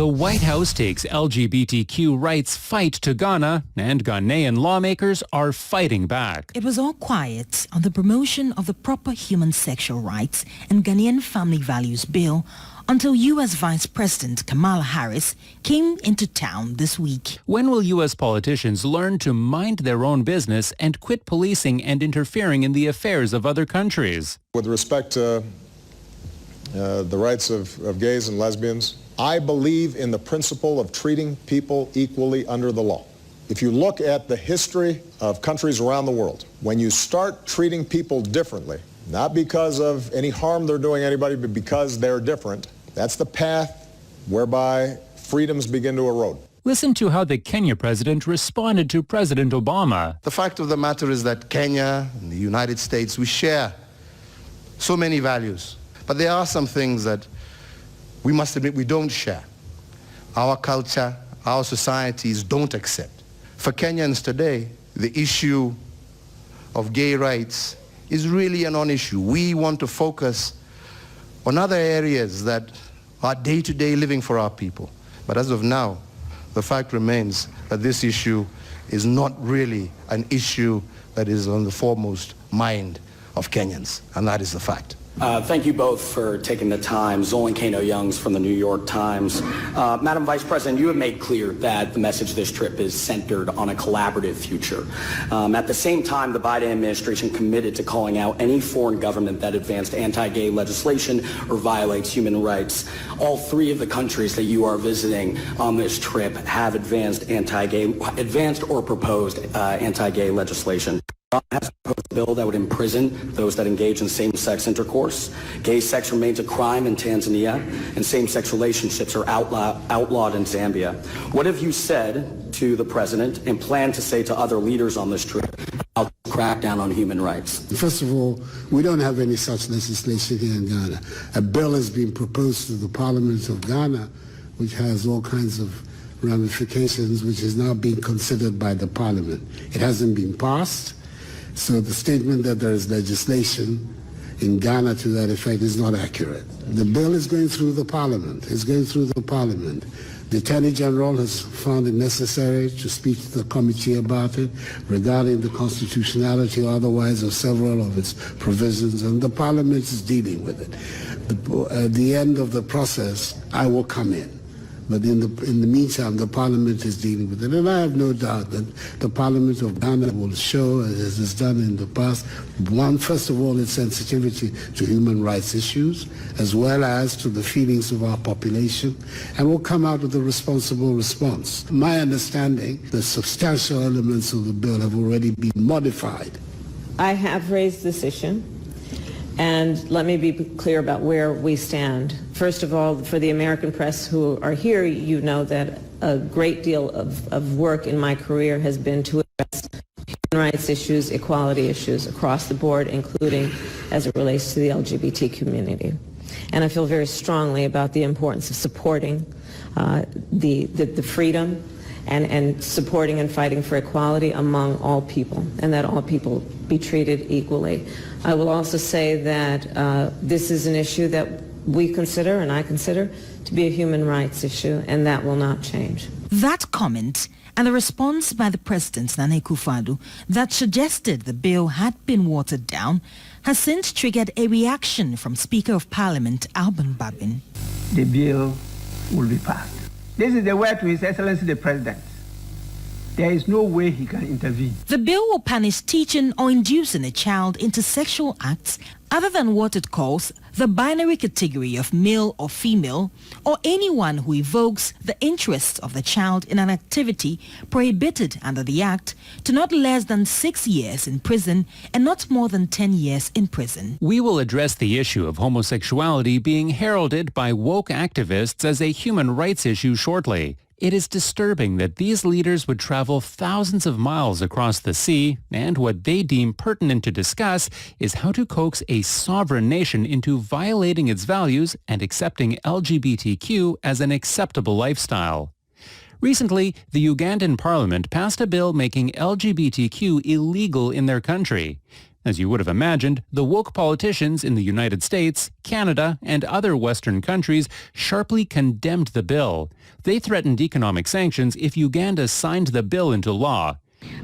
The White House takes LGBTQ rights fight to Ghana, and Ghanaian lawmakers are fighting back. It was all quiet on the promotion of the proper human sexual rights and Ghanaian family values bill until U.S. Vice President Kamala Harris came into town this week. When will U.S. politicians learn to mind their own business and quit policing and interfering in the affairs of other countries? With respect to the rights of gays and lesbians, I believe in the principle of treating people equally under the law. If you look at the history of countries around the world, when you start treating people differently, not because of any harm they're doing anybody, but because they're different, that's the path whereby freedoms begin to erode. Listen to how the Kenya president responded to President Obama. The fact of the matter is that Kenya and the United States, we share so many values. But there are some things that we must admit we don't share. Our culture, our societies don't accept. For Kenyans today, the issue of gay rights is really a non-issue. We want to focus on other areas that are day-to-day living for our people. But as of now, the fact remains that this issue is not really an issue that is on the foremost mind of Kenyans, and that is the fact. Thank you both for taking the time. Zolan Kano-Youngs from the New York Times. Madam Vice President, you have made clear that the message of this trip is centered on a collaborative future. At the same time, the Biden administration committed to calling out any foreign government that advanced anti-gay legislation or violates human rights. All three of the countries that you are visiting on this trip have advanced or proposed anti-gay legislation. Has proposed a bill that would imprison those that engage in same-sex intercourse. Gay sex remains a crime in Tanzania, and same-sex relationships are outlawed in Zambia. What have you said to the president and plan to say to other leaders on this trip about the crackdown on human rights? First of all, we don't have any such legislation here in Ghana. A bill has been proposed to the Parliament of Ghana, which has all kinds of ramifications, which is now being considered by the Parliament. It hasn't been passed. So the statement that there is legislation in Ghana to that effect is not accurate. The bill is going through the Parliament. It's going through the Parliament. The Attorney General has found it necessary to speak to the committee about it regarding the constitutionality or otherwise of several of its provisions, and the Parliament is dealing with it. At the end of the process, I will come in. But in the meantime, the Parliament is dealing with it. And I have no doubt that the Parliament of Ghana will show, as it's done in the past, first of all, its sensitivity to human rights issues, as well as to the feelings of our population, and will come out with a responsible response. My understanding, the substantial elements of the bill have already been modified. I have raised this issue. And let me be clear about where we stand. First of all, for the American press who are here, you know that a great deal of work in my career has been to address human rights issues, equality issues across the board, including as it relates to the LGBT community. And I feel very strongly about the importance of supporting the freedom and supporting and fighting for equality among all people, and that all people be treated equally. I will also say that this is an issue that we consider, and I consider, to be a human rights issue, and that will not change. That comment and the response by the President, Nana Akufo-Addo, that suggested the bill had been watered down has since triggered a reaction from Speaker of Parliament, Alban Babin. The bill will be passed. This is the word to His Excellency the President. There is no way he can intervene. The bill will punish teaching or inducing a child into sexual acts other than what it calls the binary category of male or female, or anyone who evokes the interests of the child in an activity prohibited under the Act to not less than 6 years in prison and not more than 10 years in prison. We will address the issue of homosexuality being heralded by woke activists as a human rights issue shortly. It is disturbing that these leaders would travel thousands of miles across the sea, and what they deem pertinent to discuss is how to coax a sovereign nation into violating its values and accepting LGBTQ as an acceptable lifestyle. Recently, the Ugandan parliament passed a bill making LGBTQ illegal in their country. As you would have imagined, the woke politicians in the United States, Canada, and other Western countries sharply condemned the bill. They threatened economic sanctions if Uganda signed the bill into law.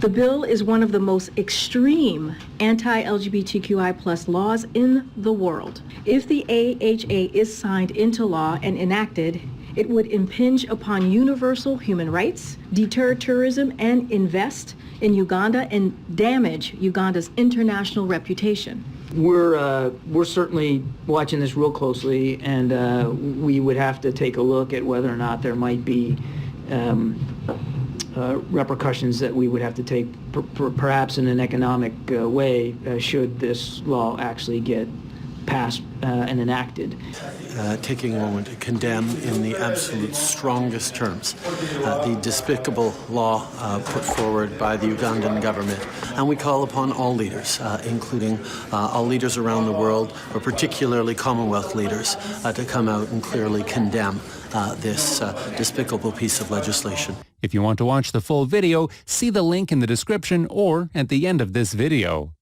The bill is one of the most extreme anti-LGBTQI+ laws in the world. If the AHA is signed into law and enacted, it would impinge upon universal human rights, deter tourism, and invest in Uganda and damage Uganda's international reputation. We're certainly watching this real closely, and we would have to take a look at whether or not there might be repercussions that we would have to take, perhaps in an economic way, should this law actually get passed and enacted. Taking a moment to condemn in the absolute strongest terms the despicable law put forward by the Ugandan government. And we call upon all leaders, including all leaders around the world, but particularly Commonwealth leaders, to come out and clearly condemn this despicable piece of legislation. If you want to watch the full video, see the link in the description or at the end of this video.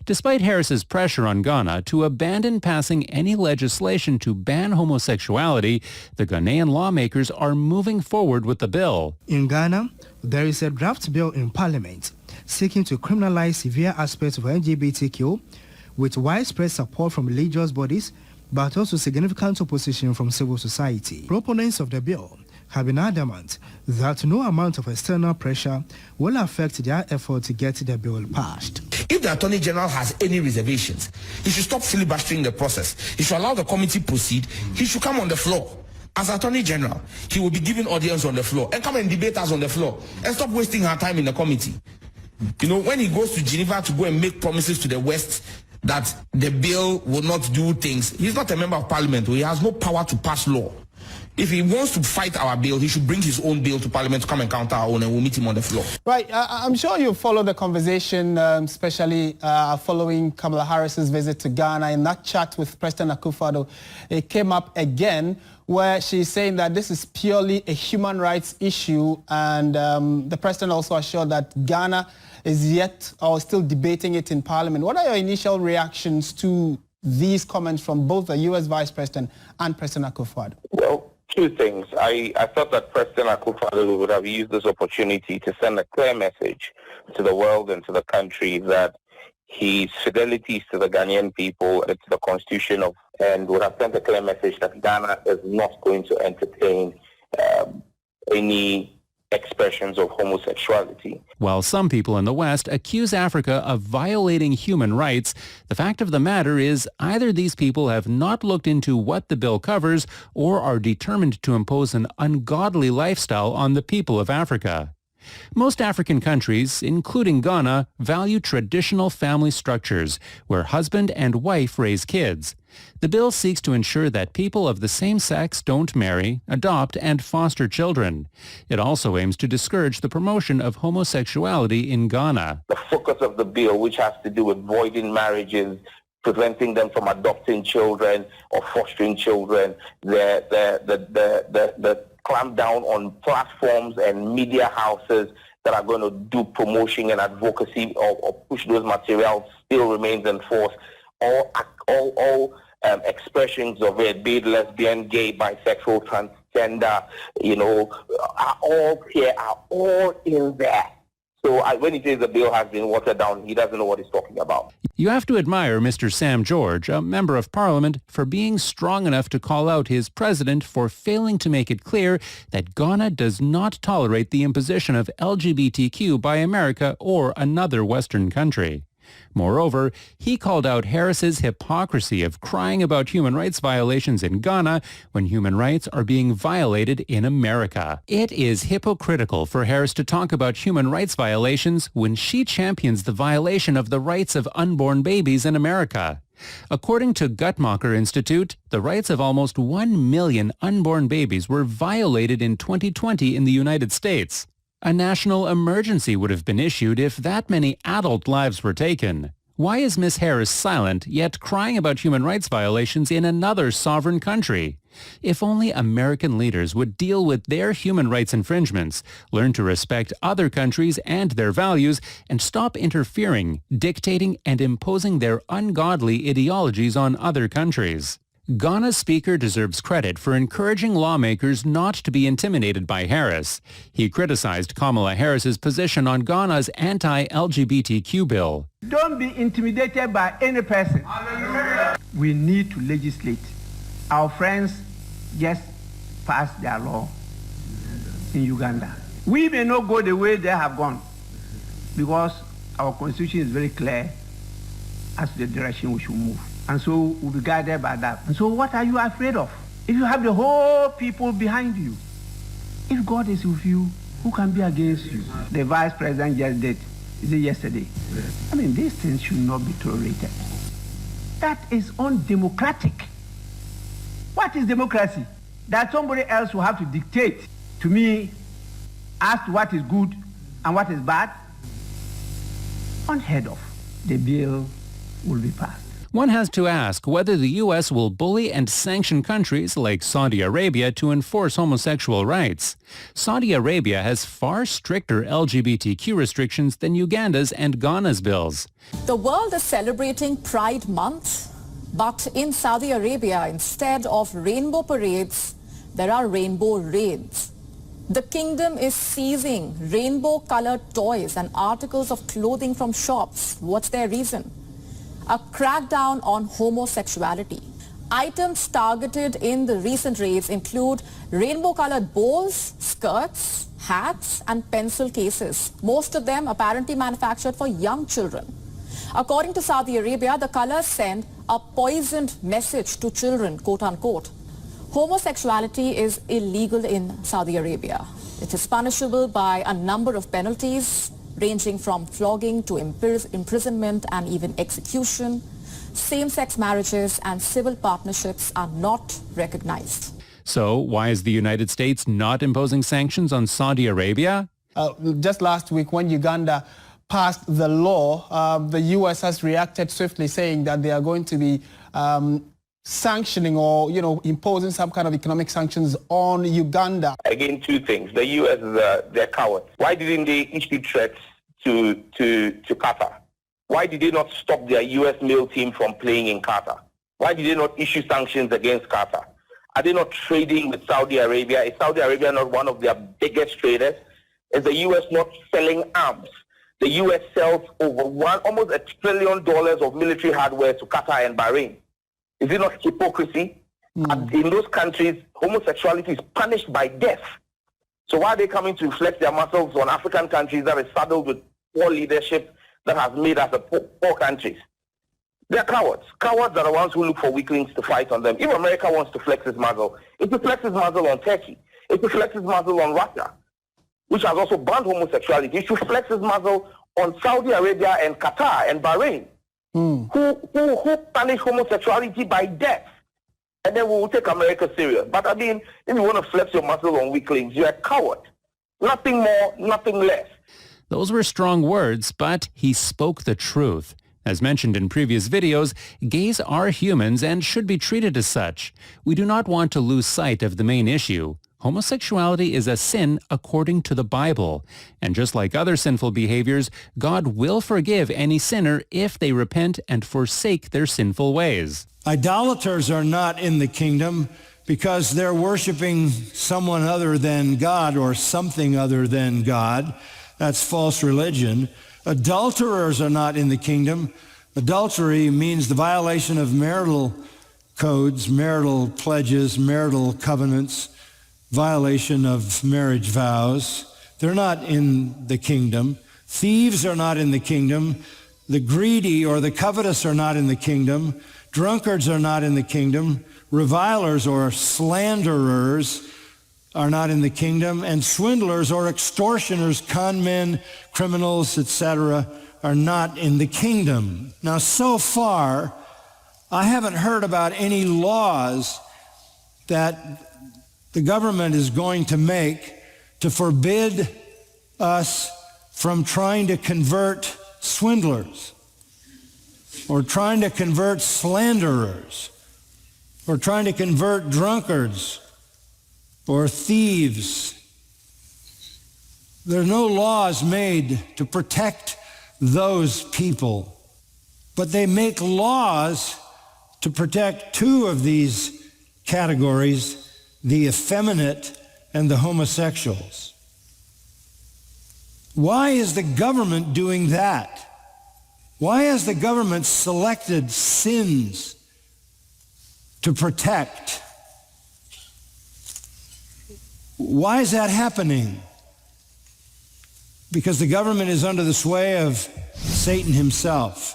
Despite Harris's pressure on Ghana to abandon passing any legislation to ban homosexuality, the Ghanaian lawmakers are moving forward with the bill. In Ghana, there is a draft bill in Parliament seeking to criminalize severe aspects of LGBTQ with widespread support from religious bodies, but also significant opposition from civil society. Proponents of the bill have been adamant that no amount of external pressure will affect their effort to get the bill passed. If the Attorney General has any reservations, he should stop filibustering the process. He should allow the committee proceed. He should come on the floor. As Attorney General, he will be giving audience on the floor and come and debate us on the floor and stop wasting our time in the committee. You know, when he goes to Geneva to go and make promises to the West that the bill will not do things, he's not a member of Parliament. He has no power to pass law. If he wants to fight our bill, he should bring his own bill to Parliament to come and counter our own, and we'll meet him on the floor. Right. I'm sure you followed the conversation, especially following Kamala Harris's visit to Ghana. In that chat with President Akufo-Addo, it came up again where she's saying that this is purely a human rights issue, and the president also assured that Ghana is yet or still debating it in Parliament. What are your initial reactions to these comments from both the U.S. Vice President and President Akufo-Addo? Well, two things. I thought that President Akufo-Addo would have used this opportunity to send a clear message to the world and to the country that his fidelity to the Ghanaian people and to the Constitution and would have sent a clear message that Ghana is not going to entertain any expressions of homosexuality. While some people in the West accuse Africa of violating human rights, the fact of the matter is either these people have not looked into what the bill covers or are determined to impose an ungodly lifestyle on the people of Africa. Most African countries, including Ghana, value traditional family structures where husband and wife raise kids. The bill seeks to ensure that people of the same sex don't marry, adopt, and foster children. It also aims to discourage the promotion of homosexuality in Ghana. The focus of the bill, which has to do with voiding marriages, preventing them from adopting children or fostering children, the clamp down on platforms and media houses that are going to do promotion and advocacy or push those materials still remains in force. All expressions of it, be it lesbian, gay, bisexual, transgender, are all here, are all in there. So when he says the bill has been watered down, he doesn't know what he's talking about. You have to admire Mr. Sam George, a member of Parliament, for being strong enough to call out his president for failing to make it clear that Ghana does not tolerate the imposition of LGBTQ by America or another Western country. Moreover, he called out Harris's hypocrisy of crying about human rights violations in Ghana when human rights are being violated in America. It is hypocritical for Harris to talk about human rights violations when she champions the violation of the rights of unborn babies in America. According to Guttmacher Institute, the rights of almost 1 million unborn babies were violated in 2020 in the United States. A national emergency would have been issued if that many adult lives were taken. Why is Ms. Harris silent, yet crying about human rights violations in another sovereign country? If only American leaders would deal with their human rights infringements, learn to respect other countries and their values, and stop interfering, dictating, and imposing their ungodly ideologies on other countries. Ghana's speaker deserves credit for encouraging lawmakers not to be intimidated by Harris. He criticized Kamala Harris's position on Ghana's anti-LGBTQ bill. Don't be intimidated by any person. We need to legislate. Our friends just passed their law in Uganda. We may not go the way they have gone because our constitution is very clear as to the direction we should move. And so we'll be guided by that. And so what are you afraid of? If you have the whole people behind you, if God is with you, who can be against you? The vice president just did. Is it yesterday? I mean, these things should not be tolerated. That is undemocratic. What is democracy? That somebody else will have to dictate to me as to what is good and what is bad? Unheard of. The bill will be passed. One has to ask whether the U.S. will bully and sanction countries like Saudi Arabia to enforce homosexual rights. Saudi Arabia has far stricter LGBTQ restrictions than Uganda's and Ghana's bills. The world is celebrating Pride Month, but in Saudi Arabia, instead of rainbow parades, there are rainbow raids. The kingdom is seizing rainbow-colored toys and articles of clothing from shops. What's their reason? A crackdown on homosexuality. Items targeted in the recent raids include rainbow-colored bows, skirts, hats, and pencil cases. Most of them apparently manufactured for young children. According to Saudi Arabia, the colors send a poisoned message to children, quote-unquote. Homosexuality is illegal in Saudi Arabia. It is punishable by a number of penalties, ranging from flogging to imprisonment and even execution. Same-sex marriages and civil partnerships are not recognized. So why is the United States not imposing sanctions on Saudi Arabia? Just last week when Uganda passed the law, the U.S. has reacted swiftly, saying that they are going to be sanctioning or, imposing some kind of economic sanctions on Uganda. Again, two things. The U.S. They're cowards. Why didn't they issue threats to Qatar? Why did they not stop their U.S. male team from playing in Qatar? Why did they not issue sanctions against Qatar? Are they not trading with Saudi Arabia? Is Saudi Arabia not one of their biggest traders? Is the U.S. not selling arms? The U.S. sells over almost $1 trillion of military hardware to Qatar and Bahrain. Is it not hypocrisy? And in those countries, homosexuality is punished by death. So why are they coming to flex their muscles on African countries that are saddled with poor leadership that has made us a poor countries? They're cowards. Cowards are the ones who look for weaklings to fight on them. If America wants to flex its muscle, it will flex its muscle on Turkey. It will flex its muscle on Russia, which has also banned homosexuality. It should flex its muscle on Saudi Arabia and Qatar and Bahrain. Who punish homosexuality by death, and then we will take America serious. But I mean, if you want to flex your muscle on weaklings, you're a coward. Nothing more, nothing less. Those were strong words, but he spoke the truth. As mentioned in previous videos, gays are humans and should be treated as such. We do not want to lose sight of the main issue. Homosexuality is a sin according to the Bible. And just like other sinful behaviors, God will forgive any sinner if they repent and forsake their sinful ways. Idolaters are not in the kingdom because they're worshiping someone other than God or something other than God. That's false religion. Adulterers are not in the kingdom. Adultery means the violation of marital codes, marital pledges, marital covenants, violation of marriage vows. They're not in the kingdom. Thieves are not in the kingdom. The greedy or the covetous are not in the kingdom. Drunkards are not in the kingdom. Revilers or slanderers are not in the kingdom. And swindlers or extortioners, con men, criminals, etc., are not in the kingdom. Now, so far, I haven't heard about any laws that the government is going to make to forbid us from trying to convert swindlers or trying to convert slanderers or trying to convert drunkards or thieves. There are no laws made to protect those people, but they make laws to protect two of these categories, the effeminate and the homosexuals. Why is the government doing that? Why has the government selected sins to protect? Why is that happening? Because the government is under the sway of Satan himself.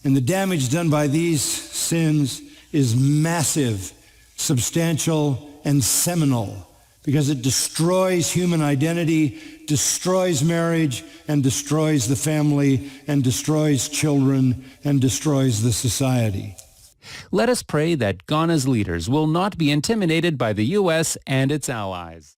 And the damage done by these sins is massive, substantial, and seminal, because it destroys human identity, destroys marriage, and destroys the family, and destroys children, and destroys the society. Let us pray that Ghana's leaders will not be intimidated by the U.S. and its allies.